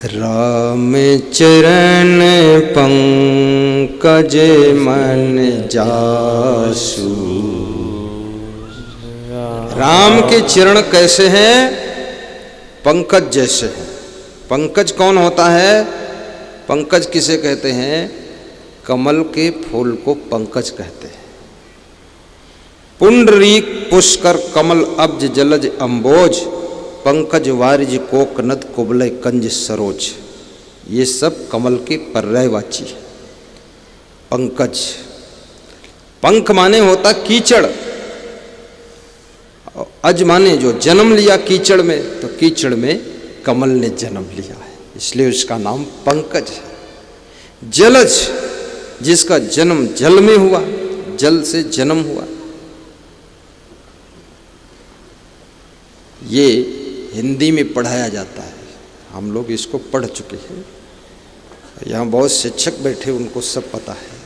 राम चरण पंकज मन जासु। राम के चरण कैसे हैं? पंकज जैसे हैं। पंकज कौन होता है? पंकज किसे कहते हैं? कमल के फूल को पंकज कहते हैं। पुंडरीक पुष्कर कमल अब्ज जलज अंबोज पंकज वारिज कोकनद कुबलय कंज सरोज। ये सब कमल के पर्यायवाची है। पंकज, पंख माने होता कीचड़, अज माने जो जन्म लिया कीचड़ में, तो कीचड़ में कमल ने जन्म लिया है, इसलिए उसका नाम पंकज है। जलज, जिसका जन्म जल में हुआ, जल से जन्म हुआ। ये हिंदी में पढ़ाया जाता है, हम लोग इसको पढ़ चुके हैं। यहाँ बहुत शिक्षक बैठे, उनको सब पता है।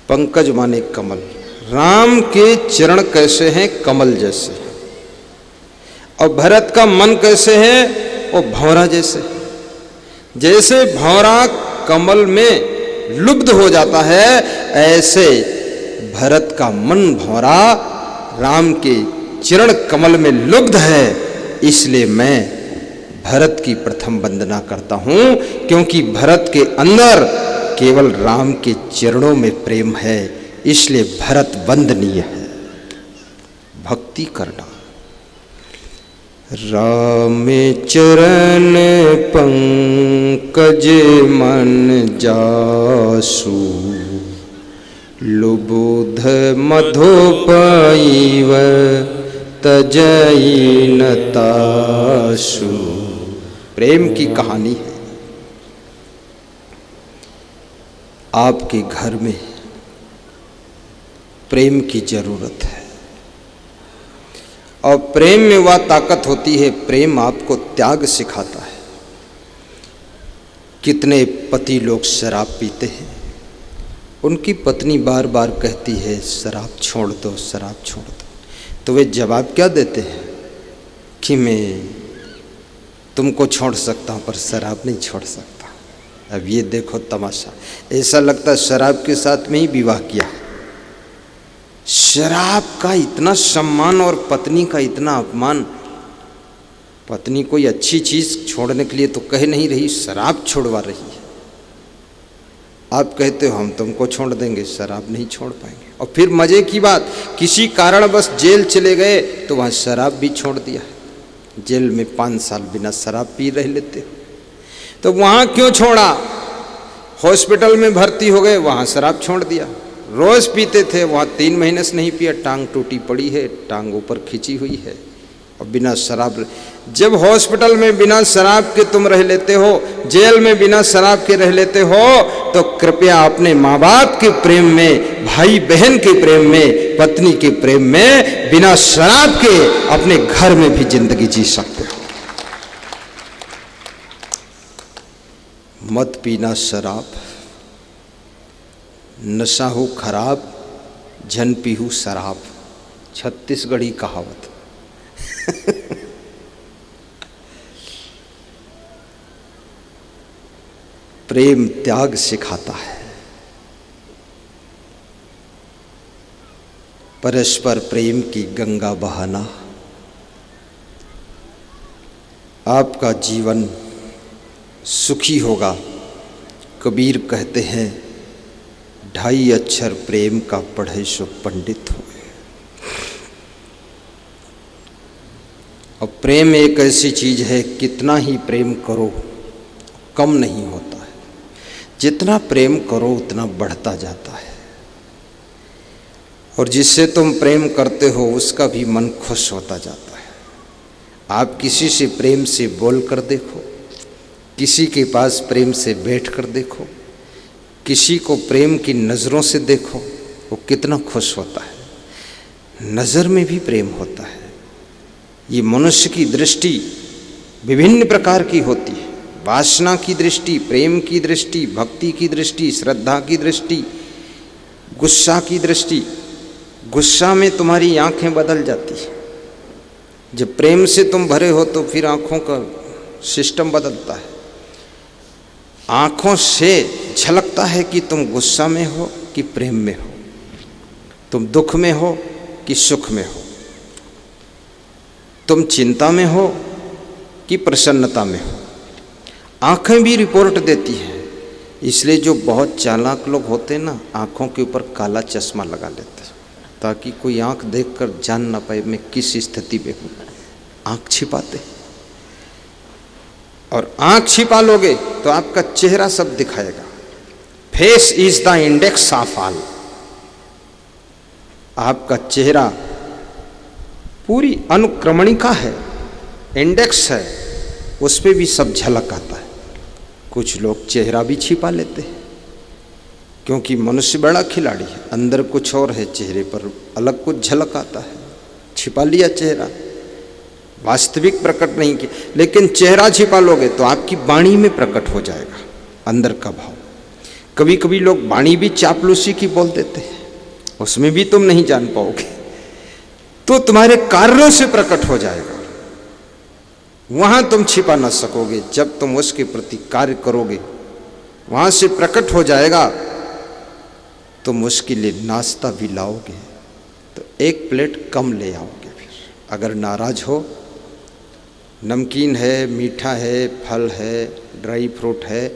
पंकज माने कमल। राम के चरण कैसे हैं? कमल जैसे। और भरत का मन कैसे है? वो भंवरा जैसे। जैसे भंवरा कमल में लुब्ध हो जाता है, ऐसे भरत का मन भंवरा राम के चरण कमल में लुब्ध है। इसलिए मैं भरत की प्रथम वंदना करता हूं, क्योंकि भरत के अंदर केवल राम के चरणों में प्रेम है, इसलिए भरत वंदनीय है। भक्ति करना। राम चरण पंकज मन जासु लुबुध मधुपैव तजई न तासु। प्रेम की कहानी है। आपके घर में प्रेम की जरूरत है, और प्रेम में वह ताकत होती है, प्रेम आपको त्याग सिखाता है। कितने पति लोग शराब पीते हैं, उनकी पत्नी बार बार कहती है शराब छोड़ दो, शराब छोड़ दो, तो वे जवाब क्या देते हैं कि मैं तुमको छोड़ सकता हूँ पर शराब नहीं छोड़ सकता। अब ये देखो तमाशा, ऐसा लगता है शराब के साथ में ही विवाह किया। शराब का इतना सम्मान और पत्नी का इतना अपमान। पत्नी कोई अच्छी चीज छोड़ने के लिए तो कह नहीं रही, शराब छुड़वा रही है। आप कहते हो हम तुमको छोड़ देंगे, शराब नहीं छोड़ पाएंगे। और फिर मजे की बात, किसी कारण बस जेल चले गए तो वहाँ शराब भी छोड़ दिया। जेल में 5 साल बिना शराब पी रह लेते हो, तो वहाँ क्यों छोड़ा? हॉस्पिटल में भर्ती हो गए, वहाँ शराब छोड़ दिया। रोज पीते थे, वहाँ 3 महीने से नहीं पिया, टांग टूटी पड़ी है, टांग ऊपर खींची हुई है, और बिना शराब। जब हॉस्पिटल में बिना शराब के तुम रह लेते हो, जेल में बिना शराब के रह लेते हो, तो कृपया अपने माँ बाप के प्रेम में, भाई बहन के प्रेम में, पत्नी के प्रेम में, बिना शराब के अपने घर में भी जिंदगी जी सकते हो। मत पीना शराब, नशा हो खराब, जन पीहू शराब। छत्तीसगढ़ी कहावत। प्रेम त्याग सिखाता है। परस्पर प्रेम की गंगा बहाना। आपका जीवन सुखी होगा। कबीर कहते हैं 2.5 अक्षर प्रेम का पढ़े सो पंडित हो। और प्रेम एक ऐसी चीज है, कितना ही प्रेम करो कम नहीं होता है। जितना प्रेम करो उतना बढ़ता जाता है। और जिससे तुम प्रेम करते हो उसका भी मन खुश होता जाता है। आप किसी से प्रेम से बोल कर देखो, किसी के पास प्रेम से बैठ कर देखो, किसी को प्रेम की नज़रों से देखो, वो कितना खुश होता है। नज़र में भी प्रेम होता है। ये मनुष्य की दृष्टि विभिन्न प्रकार की होती है। वासना की दृष्टि, प्रेम की दृष्टि, भक्ति की दृष्टि, श्रद्धा की दृष्टि, गुस्सा की दृष्टि। गुस्सा में तुम्हारी आंखें बदल जाती है। जब प्रेम से तुम भरे हो तो फिर आंखों का सिस्टम बदलता है। आंखों से झलकता है कि तुम गुस्सा में हो कि प्रेम में हो, तुम दुख में हो कि सुख में हो, तुम चिंता में हो कि प्रसन्नता में हो। आंखें भी रिपोर्ट देती हैं। इसलिए जो बहुत चालाक लोग होते हैं ना, आंखों के ऊपर काला चश्मा लगा लेते हैं ताकि कोई आंख देखकर जान ना पाए मैं किस स्थिति में हूँ। आंख छिपाते, और आंख छिपा लोगे तो आपका चेहरा सब दिखाएगा। Face is the index of all. आपका चेहरा पूरी अनुक्रमणिका है, इंडेक्स है, उस पे भी सब झलक आता है। कुछ लोग चेहरा भी छिपा लेते हैं क्योंकि मनुष्य बड़ा खिलाड़ी है, अंदर कुछ और है, चेहरे पर अलग कुछ झलक आता है। छिपा लिया चेहरा, वास्तविक प्रकट नहीं किया। लेकिन चेहरा छिपा लोगे तो आपकी वाणी में प्रकट हो जाएगा अंदर का भाव। कभी कभी लोग वाणी भी चापलूसी की बोल देते हैं, उसमें भी तुम नहीं जान पाओगे, तो तुम्हारे कार्यों से प्रकट हो जाएगा। वहां तुम छिपा ना सकोगे। जब तुम उसके प्रति कार्य करोगे वहां से प्रकट हो जाएगा। तुम उसके लिए नाश्ता भी लाओगे तो एक प्लेट कम ले आओगे। फिर अगर नाराज हो, नमकीन है, मीठा है, फल है, ड्राई फ्रूट है,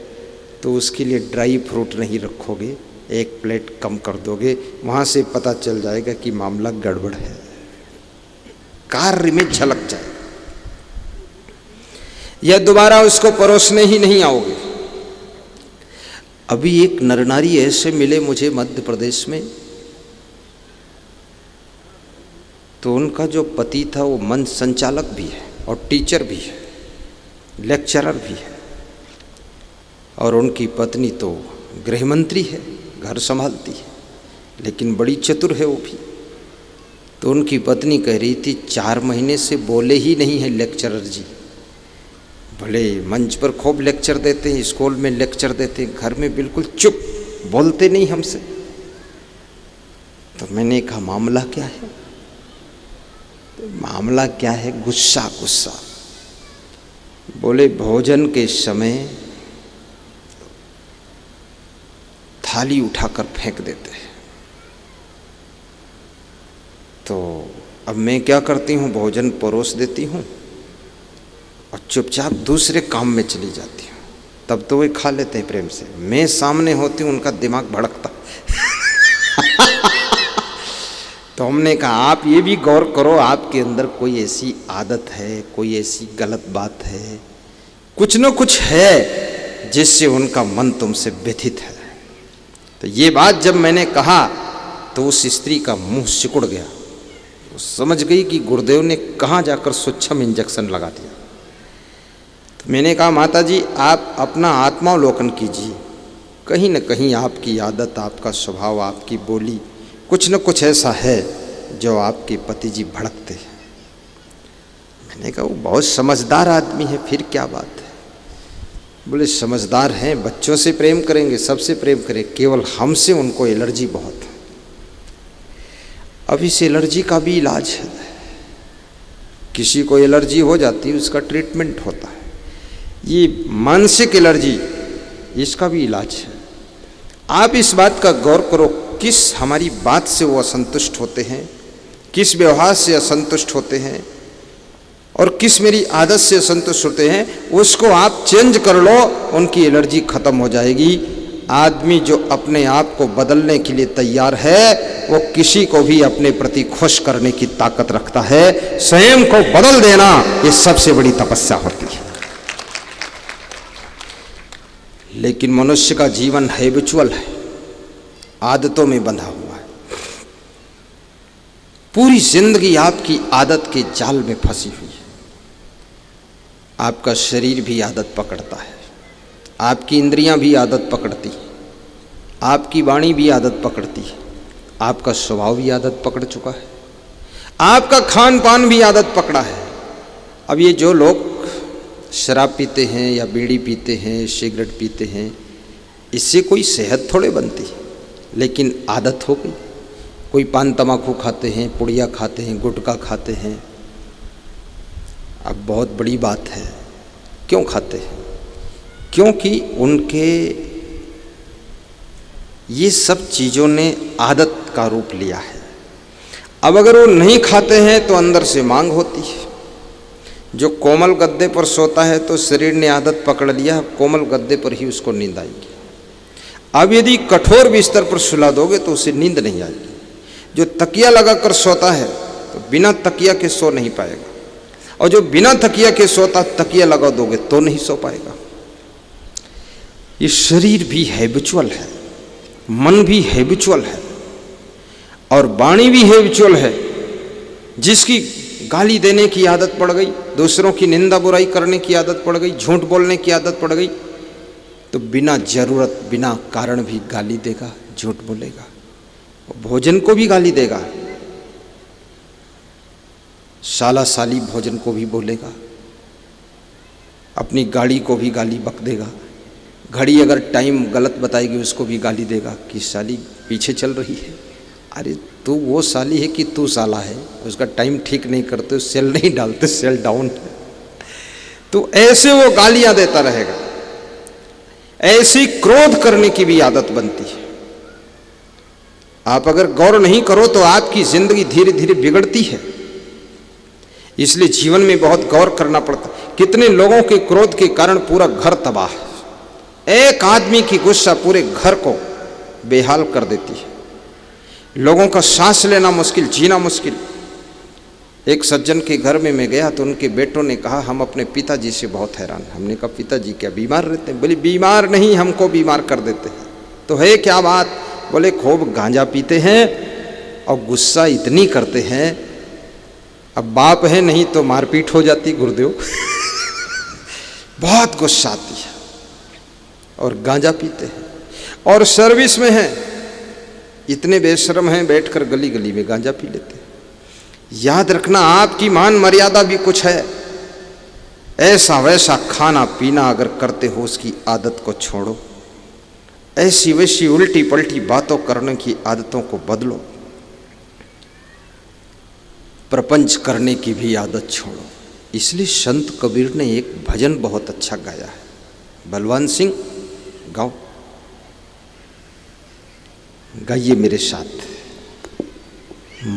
तो उसके लिए ड्राई फ्रूट नहीं रखोगे, एक प्लेट कम कर दोगे। वहां से पता चल जाएगा कि मामला गड़बड़ है, कार्य में झलक जाएगा। या दोबारा उसको परोसने ही नहीं आओगे। अभी एक नर नारी ऐसे मिले मुझे मध्य प्रदेश में, तो उनका जो पति था वो मंच संचालक भी है और टीचर भी है, लेक्चरर भी है, और उनकी पत्नी तो गृह मंत्री है, घर संभालती है, लेकिन बड़ी चतुर है वो भी। तो उनकी पत्नी कह रही थी 4 महीने से बोले ही नहीं है लेक्चरर जी। भले मंच पर खूब लेक्चर देते हैं, स्कूल में लेक्चर देते हैं, घर में बिल्कुल चुप, बोलते नहीं हमसे। तो मैंने कहा मामला क्या है? तो मामला क्या है? गुस्सा गुस्सा। बोले भोजन के समय थाली उठाकर फेंक देते हैं। तो अब मैं क्या करती हूँ, भोजन परोस देती हूँ और चुपचाप दूसरे काम में चली जाती हूँ। तब तो वे खा लेते हैं प्रेम से। मैं सामने होती हूँ, उनका दिमाग भड़कता। तो हमने कहा आप ये भी गौर करो, आपके अंदर कोई ऐसी आदत है, कोई ऐसी गलत बात है, कुछ न कुछ है जिससे उनका मन तुमसे व्यथित है। तो ये बात जब मैंने कहा तो उस स्त्री का मुंह सिकुड़ गया। वो समझ गई कि गुरुदेव ने कहाँ जाकर सूक्ष्म इंजेक्शन लगा दिया। तो मैंने कहा माता जी आप अपना आत्मावलोकन कीजिए, कहीं न कहीं आपकी आदत, आपका स्वभाव, आपकी बोली, कुछ न कुछ ऐसा है जो आपके पति जी भड़कते हैं। मैंने कहा वो बहुत समझदार आदमी है, फिर क्या बात है? बोले समझदार हैं, बच्चों से प्रेम करेंगे, सबसे प्रेम करें, केवल हमसे उनको एलर्जी बहुत है। अब इस एलर्जी का भी इलाज है। किसी को एलर्जी हो जाती है, उसका ट्रीटमेंट होता है। ये मानसिक एलर्जी, इसका भी इलाज है। आप इस बात का गौर करो, किस हमारी बात से वो असंतुष्ट होते हैं, किस व्यवहार से असंतुष्ट होते हैं और किस मेरी आदत से असंतुष्ट होते हैं, उसको आप चेंज कर लो, उनकी एलर्जी खत्म हो जाएगी। आदमी जो अपने आप को बदलने के लिए तैयार है, वो किसी को भी अपने प्रति खुश करने की ताकत रखता है। स्वयं को बदल देना ये सबसे बड़ी तपस्या होती है। लेकिन मनुष्य का जीवन हैबिचुअल है, आदतों में बंधा हुआ है। पूरी जिंदगी आपकी आदत के जाल में फंसी हुई है। आपका शरीर भी आदत पकड़ता है, आपकी इंद्रियां भी आदत पकड़ती है, आपकी वाणी भी आदत पकड़ती है, आपका स्वभाव भी आदत पकड़ चुका है, आपका खान पान भी आदत पकड़ा है। अब ये जो लोग शराब पीते हैं या बीड़ी पीते हैं, सिगरेट पीते हैं, इससे कोई सेहत थोड़े बनती है, लेकिन आदत हो गई। कोई पान तमाकू खाते हैं, पुड़िया खाते हैं, गुटखा खाते हैं। अब बहुत बड़ी बात है, क्यों खाते हैं? क्योंकि उनके ये सब चीज़ों ने आदत का रूप लिया है। अब अगर वो नहीं खाते हैं तो अंदर से मांग होती है। जो कोमल गद्दे पर सोता है तो शरीर ने आदत पकड़ लिया, कोमल गद्दे पर ही उसको नींद आएगी। अब यदि कठोर बिस्तर पर सुला दोगे तो उसे नींद नहीं आएगी। जो तकिया लगाकर सोता है तो बिना तकिया के सो नहीं पाएगा, और जो बिना तकिया के सोता तकिया लगा दोगे तो नहीं सो पाएगा। ये शरीर भी हैबिचुअल है, मन भी हैबिचुअल है, और वाणी भी हैबिचुअल है। जिसकी गाली देने की आदत पड़ गई, दूसरों की निंदा बुराई करने की आदत पड़ गई, झूठ बोलने की आदत पड़ गई, तो बिना जरूरत बिना कारण भी गाली देगा, झूठ बोलेगा, भोजन को भी गाली देगा, साला साली भोजन को भी बोलेगा, अपनी गाड़ी को भी गाली बक देगा। घड़ी अगर टाइम गलत बताएगी उसको भी गाली देगा कि साली पीछे चल रही है। अरे तू वो साली है कि तू साला है, उसका टाइम ठीक नहीं करते, सेल नहीं डालते, सेल डाउन है। तो ऐसे वो गालियां देता रहेगा। ऐसी क्रोध करने की भी आदत बनती है। आप अगर गौर नहीं करो तो आपकी जिंदगी धीरे धीरे बिगड़ती है। इसलिए जीवन में बहुत गौर करना पड़ता है। कितने लोगों के क्रोध के कारण पूरा घर तबाह है। एक आदमी की गुस्सा पूरे घर को बेहाल कर देती है। लोगों का सांस लेना मुश्किल, जीना मुश्किल। एक सज्जन के घर में मैं गया तो उनके बेटों ने कहा हम अपने पिताजी से बहुत हैरान। हमने कहा पिताजी क्या बीमार रहते हैं? बोले बीमार नहीं, हमको बीमार कर देते हैं। तो है क्या बात? बोले खूब गांजा पीते हैं और गुस्सा इतनी करते हैं, अब बाप है नहीं तो मारपीट हो जाती गुरुदेव। बहुत गुस्सा आती है और गांजा पीते हैं और सर्विस में हैं, इतने बेशर्म हैं, बैठकर गली गली में गांजा पी लेते हैं। याद रखना आपकी मान मर्यादा भी कुछ है। ऐसा वैसा खाना पीना अगर करते हो उसकी आदत को छोड़ो। ऐसी वैसी उल्टी पलटी बातों करने की आदतों को बदलो। प्रपंच करने की भी आदत छोड़ो। इसलिए संत कबीर ने एक भजन बहुत अच्छा गाया है। बलवान सिंह गाओ, गाइए मेरे साथ।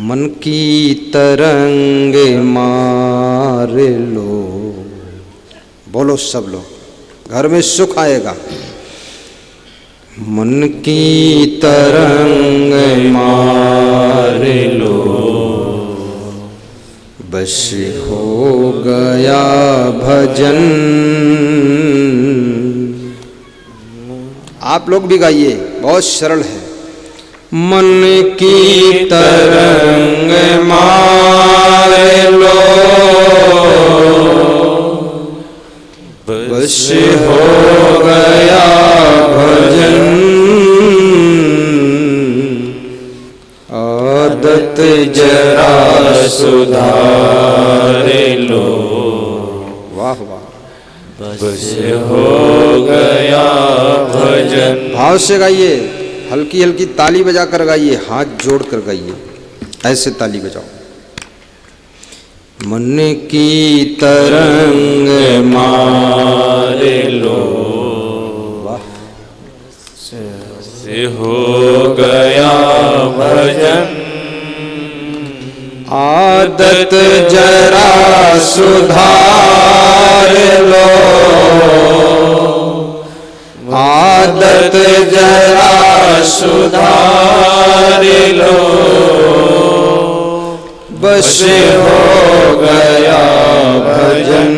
मन की तरंग मार लो, बोलो सब लोग, घर में सुख आएगा। मन की तरंग मार लो, बस हो गया भजन। आप लोग भी गाइए, बहुत सरल है। मन की तरंग मार लो, बस हो गया भजन। आदत जरा सुधार लो, वाह वाह, बस हो गया भजन। भाव से गाइए, हल्की हल्की ताली बजा कर गाइए, हाथ जोड़ कर गाइए, ऐसे ताली बजाओ। मन की तरंग मार लो, वाह, से हो गया भजन। आदत जरा सुधार लो, आदत जरा सुधार लो, बस हो गया भजन।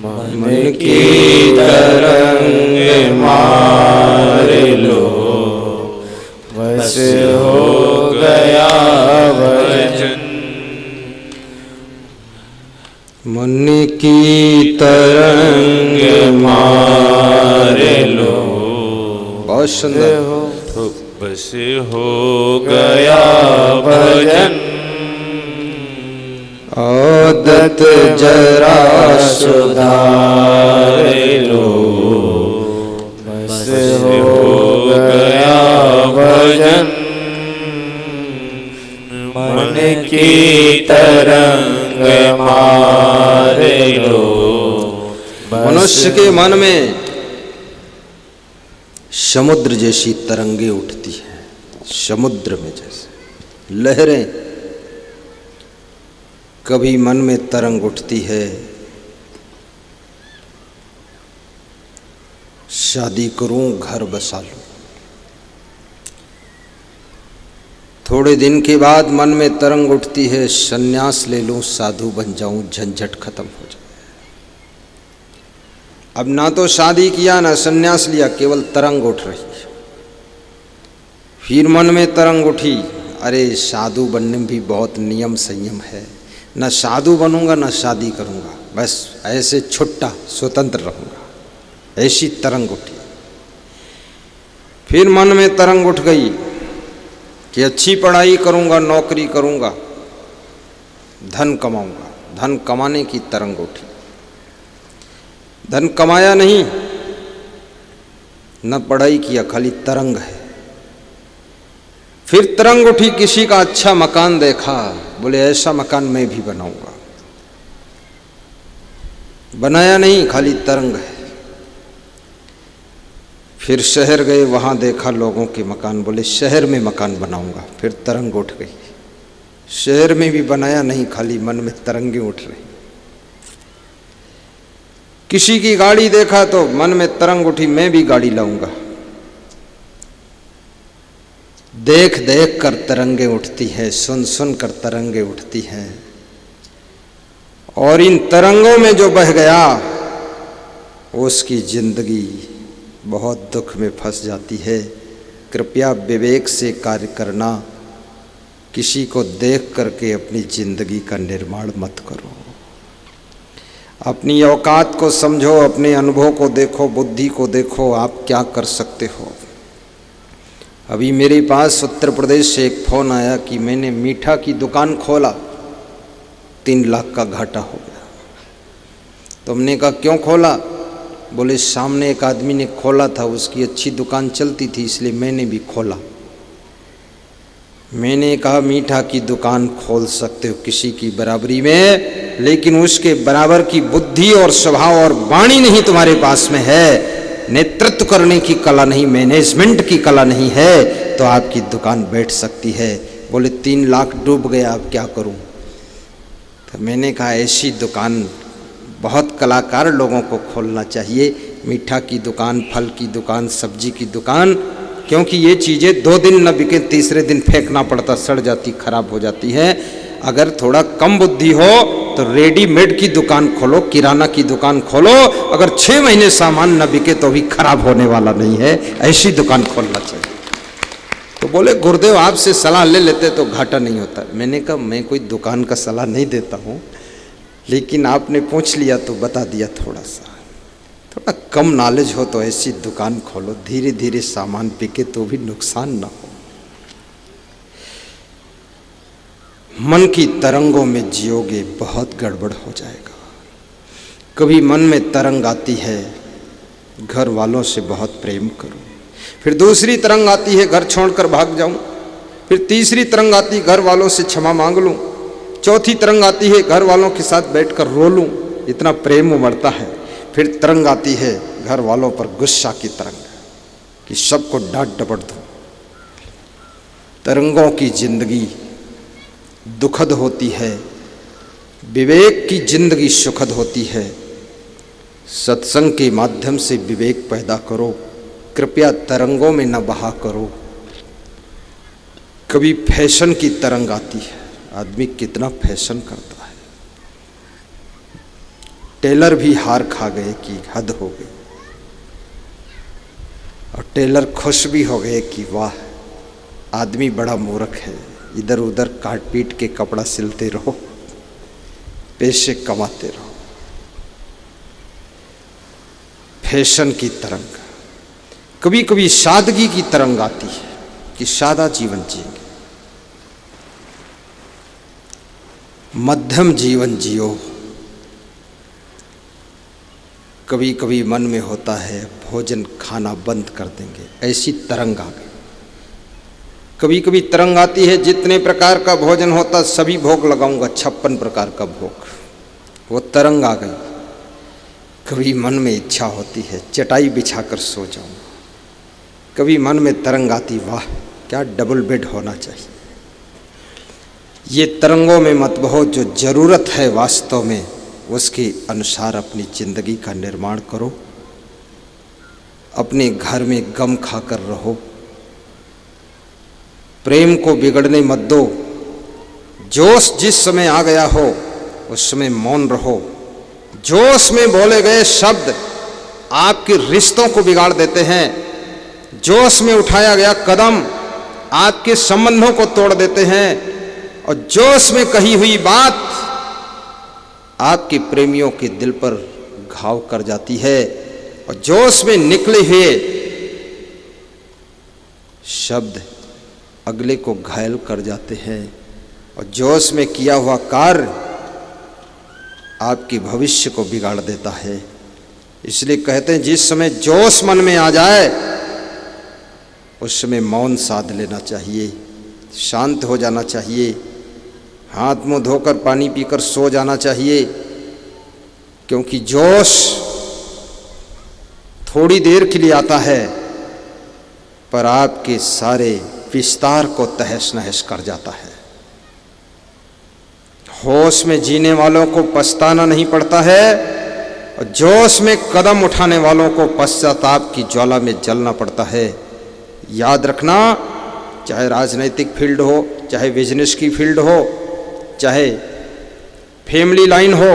मन की तरंग मार लो, बस हो गया भजन। मन की तरंग मार लो, बहुत सुंदर हो, तो बस हो गया भजन। आदत जरा सुधार लो, बस हो गया भजन। मन की तरंग मारे लो। मनुष्य के मन में समुद्र जैसी तरंगे उठती हैं, समुद्र में जैसे लहरें। कभी मन में तरंग उठती है, शादी करूं, घर बसा लूं। थोड़े दिन के बाद मन में तरंग उठती है, सन्यास ले लूं, साधु बन जाऊं, झंझट खत्म हो जाए। अब ना तो शादी किया ना सन्यास लिया, केवल तरंग उठ रही है। फिर मन में तरंग उठी, अरे साधु बनने में भी बहुत नियम संयम है, न साधु बनूंगा न शादी करूंगा, बस ऐसे छुट्टा स्वतंत्र रहूंगा। ऐसी तरंग उठी। फिर मन में तरंग उठ गई कि अच्छी पढ़ाई करूंगा, नौकरी करूंगा, धन कमाऊंगा। धन कमाने की तरंग उठी। धन कमाया नहीं, न पढ़ाई किया, खाली तरंग है। फिर तरंग उठी, किसी का अच्छा मकान देखा, बोले ऐसा मकान मैं भी बनाऊंगा। बनाया नहीं, खाली तरंग है। फिर शहर गए, वहां देखा लोगों के मकान, बोले शहर में मकान बनाऊंगा। फिर तरंग उठ गई। शहर में भी बनाया नहीं, खाली मन में तरंगे उठ रही। किसी की गाड़ी देखा तो मन में तरंग उठी, मैं भी गाड़ी लाऊंगा। देख देख कर तरंगे उठती है, सुन सुन कर तरंगे उठती हैं। और इन तरंगों में जो बह गया उसकी जिंदगी बहुत दुख में फंस जाती है। कृपया विवेक से कार्य करना, किसी को देख करके अपनी जिंदगी का निर्माण मत करो। अपनी औकात को समझो, अपने अनुभव को देखो, बुद्धि को देखो, आप क्या कर सकते हो। अभी मेरे पास उत्तर प्रदेश से एक फ़ोन आया कि मैंने मीठा की दुकान खोला, 3 लाख का घाटा हो गया। तो हमने कहा क्यों खोला? बोले सामने एक आदमी ने खोला था, उसकी अच्छी दुकान चलती थी, इसलिए मैंने भी खोला। मैंने कहा मीठा की दुकान खोल सकते हो किसी की बराबरी में, लेकिन उसके बराबर की बुद्धि और स्वभाव और वाणी नहीं तुम्हारे पास में है, नेतृत्व करने की कला नहीं, मैनेजमेंट की कला नहीं है, तो आपकी दुकान बैठ सकती है। बोले 3 लाख डूब गया, अब क्या करूं? तो मैंने कहा ऐसी दुकान बहुत कलाकार लोगों को खोलना चाहिए, मीठा की दुकान, फल की दुकान, सब्जी की दुकान, क्योंकि ये चीज़ें 2 दिन न बिके, तीसरे दिन फेंकना पड़ता, सड़ जाती, खराब हो जाती है। अगर थोड़ा कम बुद्धि हो तो रेडीमेड की दुकान खोलो, किराना की दुकान खोलो, अगर 6 महीने सामान न बिके तो भी खराब होने वाला नहीं है, ऐसी दुकान खोलना चाहिए। तो बोले गुरुदेव आपसे सलाह ले लेते तो घाटा नहीं होता। मैंने कहा मैं कोई दुकान का सलाह नहीं देता हूँ, लेकिन आपने पूछ लिया तो बता दिया। थोड़ा कम नॉलेज हो तो ऐसी दुकान खोलो, धीरे धीरे सामान बिके तो भी नुकसान ना हो। मन की तरंगों में जियोगे बहुत गड़बड़ हो जाएगा। कभी मन में तरंग आती है, घर वालों से बहुत प्रेम करो, फिर दूसरी तरंग आती है घर छोड़कर भाग जाऊं, फिर तीसरी तरंग आती है घर वालों से क्षमा मांग लूं, चौथी तरंग आती है घर वालों के साथ बैठकर रो लूं, इतना प्रेम उमड़ता है। फिर तरंग आती है घर वालों पर गुस्सा की तरंग कि सबको डांट डपट दूं। तरंगों की जिंदगी दुखद होती है, विवेक की जिंदगी सुखद होती है। सत्संग के माध्यम से विवेक पैदा करो, कृपया तरंगों में न बहा करो। कभी फैशन की तरंग आती है, आदमी कितना फैशन करता है, टेलर भी हार खा गए कि हद हो गई, और टेलर खुश भी हो गए कि वाह आदमी बड़ा मूर्ख है, इधर उधर काट पीट के कपड़ा सिलते रहो, पैसे कमाते रहो। फैशन की तरंग, कभी कभी सादगी की तरंग आती है कि सादा जीवन जिएंगे, मध्यम जीवन जियो। कभी कभी मन में होता है भोजन खाना बंद कर देंगे, ऐसी तरंग आ गई। कभी कभी तरंग आती है, जितने प्रकार का भोजन होता सभी भोग लगाऊंगा, 56 प्रकार का भोग, वो तरंग आ गई। कभी मन में इच्छा होती है चटाई बिछाकर सो जाऊं, कभी मन में तरंग आती, वाह क्या डबल बेड होना चाहिए। ये तरंगों में मत बहो, जो जरूरत है वास्तव में उसके अनुसार अपनी जिंदगी का निर्माण करो। अपने घर में गम खाकर रहो, प्रेम को बिगड़ने मत दो। जोश जिस समय आ गया हो उस समय मौन रहो। जोश में बोले गए शब्द आपके रिश्तों को बिगाड़ देते हैं। जोश में उठाया गया कदम आपके संबंधों को तोड़ देते हैं, और जोश में कही हुई बात आपके प्रेमियों के दिल पर घाव कर जाती है, और जोश में निकले हुए शब्द अगले को घायल कर जाते हैं, और जोश में किया हुआ कार्य आपके भविष्य को बिगाड़ देता है। इसलिए कहते हैं जिस समय जोश मन में आ जाए उस समय मौन साध लेना चाहिए, शांत हो जाना चाहिए, हाथ मुंह धोकर पानी पीकर सो जाना चाहिए। क्योंकि जोश थोड़ी देर के लिए आता है पर आपके सारे विस्तार को तहस नहस कर जाता है। होश में जीने वालों को पछताना नहीं पड़ता है, और जोश में कदम उठाने वालों को पश्चाताप की ज्वाला में जलना पड़ता है। याद रखना, चाहे राजनीतिक फील्ड हो, चाहे बिजनेस की फील्ड हो, चाहे फैमिली लाइन हो,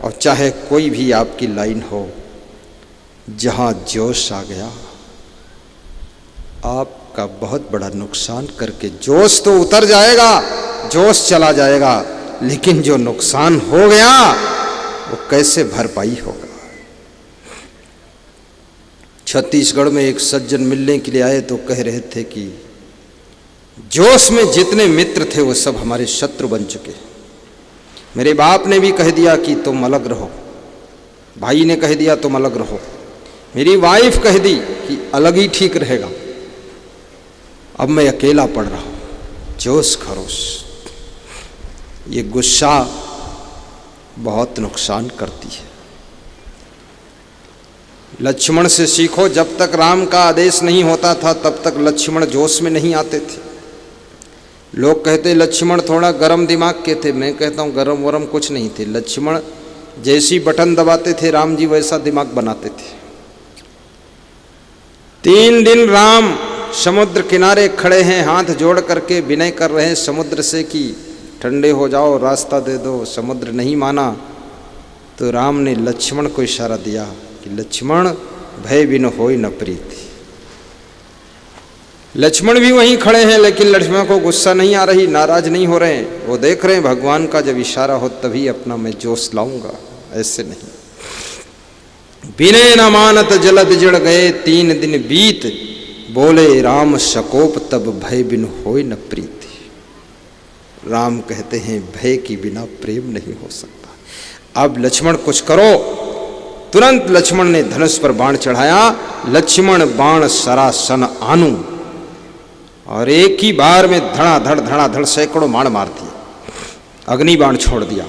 और चाहे कोई भी आपकी लाइन हो, जहां जोश आ गया आपका बहुत बड़ा नुकसान करके, जोश तो उतर जाएगा, जोश चला जाएगा, लेकिन जो नुकसान हो गया वो कैसे भरपाई होगा। छत्तीसगढ़ में एक सज्जन मिलने के लिए आए तो कह रहे थे कि जोश में जितने मित्र थे वो सब हमारे शत्रु बन चुके। मेरे बाप ने भी कह दिया कि तुम अलग रहो, भाई ने कह दिया तुम अलग रहो, मेरी वाइफ कह दी कि अलग ही ठीक रहेगा, अब मैं अकेला पड़ रहा हूं। जोश खरोश, ये गुस्सा बहुत नुकसान करती है। लक्ष्मण से सीखो, जब तक राम का आदेश नहीं होता था तब तक लक्ष्मण जोश में नहीं आते थे। लोग कहते लक्ष्मण थोड़ा गरम दिमाग के थे, मैं कहता हूँ गरम वरम कुछ नहीं थे। लक्ष्मण जैसी बटन दबाते थे राम जी वैसा दिमाग बनाते थे। 3 दिन राम समुद्र किनारे खड़े हैं, हाथ जोड़ करके विनय कर रहे हैं समुद्र से कि ठंडे हो जाओ, रास्ता दे दो। समुद्र नहीं माना तो राम ने लक्ष्मण को इशारा दिया कि लक्ष्मण भय बिन होय न प्रीति। लक्ष्मण भी वहीं खड़े हैं, लेकिन लक्ष्मण को गुस्सा नहीं आ रही, नाराज नहीं हो रहे हैं। वो देख रहे हैं भगवान का जब इशारा हो तभी अपना मैं जोश लाऊंगा, ऐसे नहीं। विनय न मानत जलद जड़ गए, 3 दिन बीत, बोले राम सकोप तब भय बिन होय न प्रीति। राम कहते हैं भय के बिना प्रेम नहीं हो सकता। अब लक्ष्मण कुछ करो। तुरंत लक्ष्मण ने धनुष पर बाण चढ़ाया। लक्ष्मण बाण सरासन आनु, और एक ही बार में धड़ाधड़ सैकड़ों बाण मार दिए। अग्नि बाण छोड़ दिया,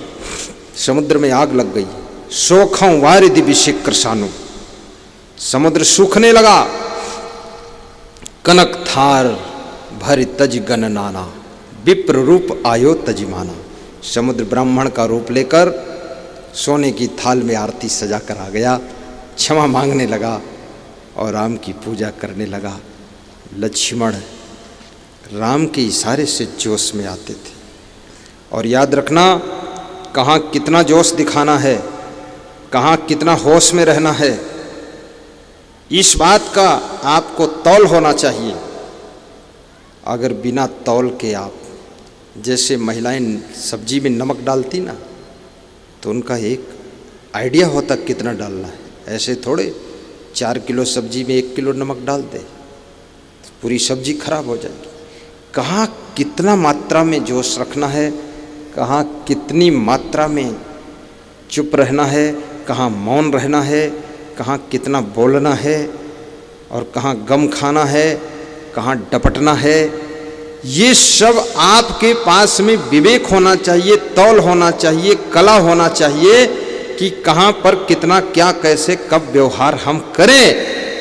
समुद्र में आग लग गई। सोखों वारिधि विशिक्र सानु, समुद्र सूखने लगा। कनक थार भरि तज गन नाना, विप्र रूप आयो तजिमाना। समुद्र ब्राह्मण का रूप लेकर सोने की थाल में आरती सजा कर आ गया, क्षमा मांगने लगा और राम की पूजा करने लगा। लक्ष्मण राम के इशारे से जोश में आते थे। और याद रखना, कहाँ कितना जोश दिखाना है, कहाँ कितना होश में रहना है, इस बात का आपको तौल होना चाहिए। अगर बिना तौल के आप, जैसे महिलाएं सब्जी में नमक डालती ना, तो उनका एक आइडिया होता कितना डालना है। ऐसे थोड़े 4 किलो सब्जी में 1 किलो नमक डाल दे, पूरी सब्जी खराब हो जाएगी। कहाँ कितना मात्रा में जोश रखना है, कहाँ कितनी मात्रा में चुप रहना है, कहाँ मौन रहना है, कहाँ कितना बोलना है, और कहाँ गम खाना है, कहाँ डपटना है, ये सब आपके पास में विवेक होना चाहिए, तौल होना चाहिए, कला होना चाहिए कि कहाँ पर कितना क्या कैसे कब व्यवहार हम करें।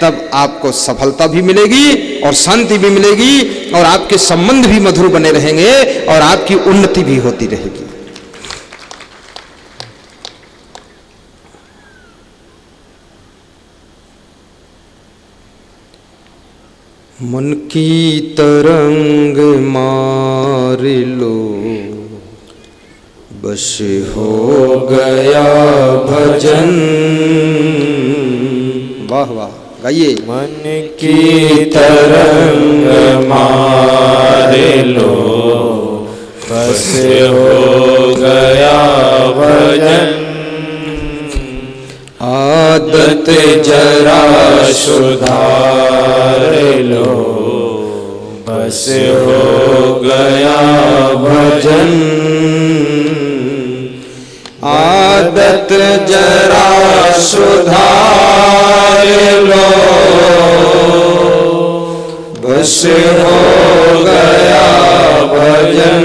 तब आपको सफलता भी मिलेगी और शांति भी मिलेगी और आपके संबंध भी मधुर बने रहेंगे और आपकी उन्नति भी होती रहेगी। मन की तरंग मार लो, बस हो गया भजन। वाह वाह, गाइए। मन की तरंग मार लो, बस हो गया भजन। आदत जरा सुधार लो, बस हो गया भजन। आदत जरा सुधार लो, बस हो गया भजन।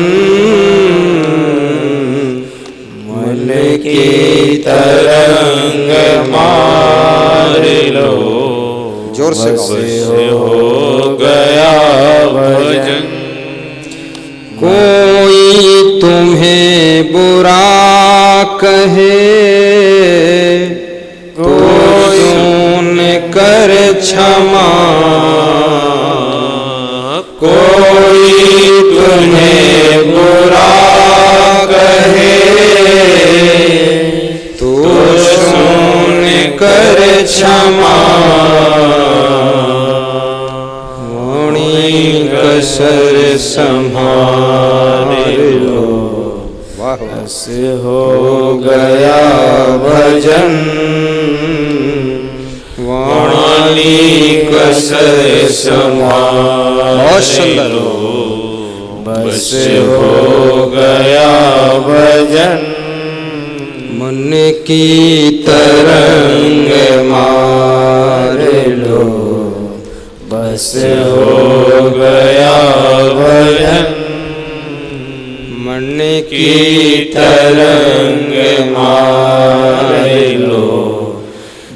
मन की तरंग मार लो, जोर से बस हो गया भजन। कोई तुम्हें बुरा कहे तो सुन कर क्षमा, कोई तुम्हें बुरा कहे तो सुन कर क्षमा। वाणी कसर संभाल लो, बस हो गया भजन। वाणी कसर संभाल लो, बस हो गया भजन। मन की तरंग मार लो, बस हो गया भजन। मन की तरंग मार लो,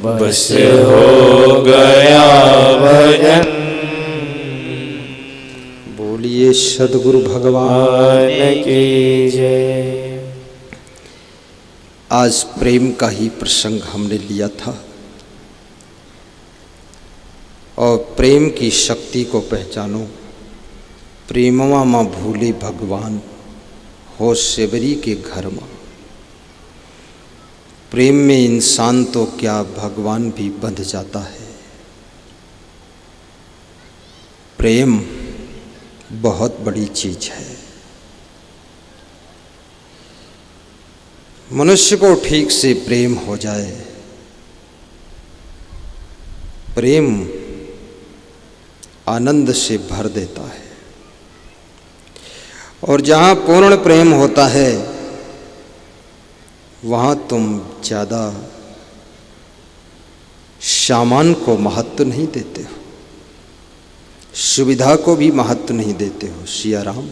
बस हो गया भजन। बोलिए सद्गुरु भगवान की जय। आज प्रेम का ही प्रसंग हमने लिया था और प्रेम की शक्ति को पहचानो। प्रेमवा माँ भूले भगवान, हो सेवरी के घर माँ। प्रेम में इंसान तो क्या भगवान भी बंध जाता है। प्रेम बहुत बड़ी चीज है। मनुष्य को ठीक से प्रेम हो जाए, प्रेम आनंद से भर देता है। और जहाँ पूर्ण प्रेम होता है वहाँ तुम ज़्यादा सामान को महत्व नहीं देते हो, सुविधा को भी महत्व नहीं देते हो। सिया राम।